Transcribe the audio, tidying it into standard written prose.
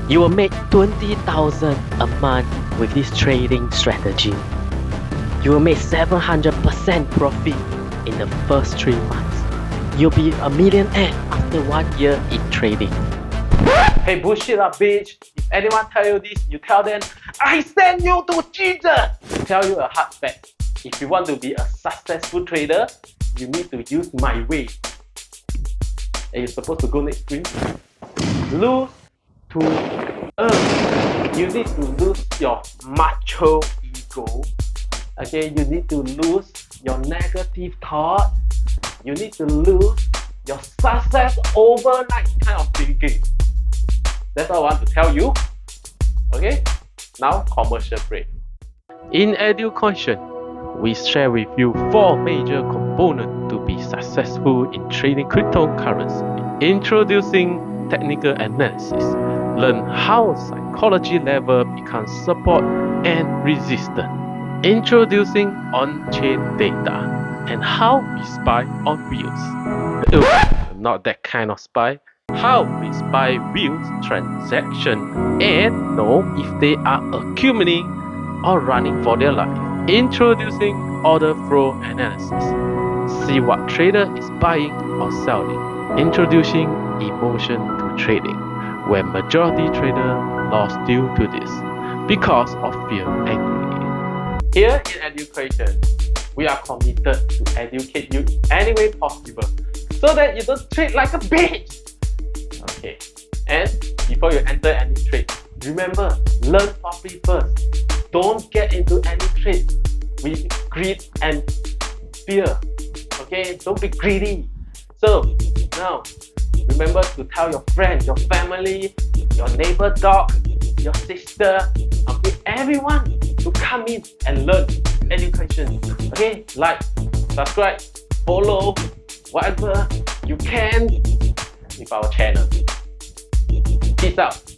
You will make 20,000 a month with this trading strategy. You will make 700% profit in the first 3 months. You'll be a millionaire after 1 year in trading. Hey, bullshit bitch. If anyone tell you this, you tell them, I send you to Jesus. Tell you a hard fact. If you want to be a successful trader, you need to use my way. And you're supposed to go next screen. Lose to earn. You need to lose your macho ego. Okay, you need to lose your negative thought. You need to lose your success overnight kind of thinking. That's all I want to tell you. Okay, now commercial break. In Educointion, we share with you 4 major components to be successful in trading cryptocurrency. Introducing technical analysis. Learn how psychology level becomes support and resistance. Introducing on-chain data and how we spy on wheels. Not that kind of spy. How we spy wheels transaction and know if they are accumulating or running for their life. Introducing order flow analysis. See what trader is buying or selling. Introducing emotion to trading, where majority trader lost due to this because of fear and greed. Here in Educointion, we are committed to educate you in any way possible so that you don't trade like a bitch. Okay, and before you enter any trade, remember, learn properly first. Don't get into any trade with greed and fear. Okay, don't be greedy. So now, remember to tell your friend, your family, your neighbor dog, your sister, everyone to come in and learn education. Okay, like, subscribe, follow, whatever you can with our channel. Peace out.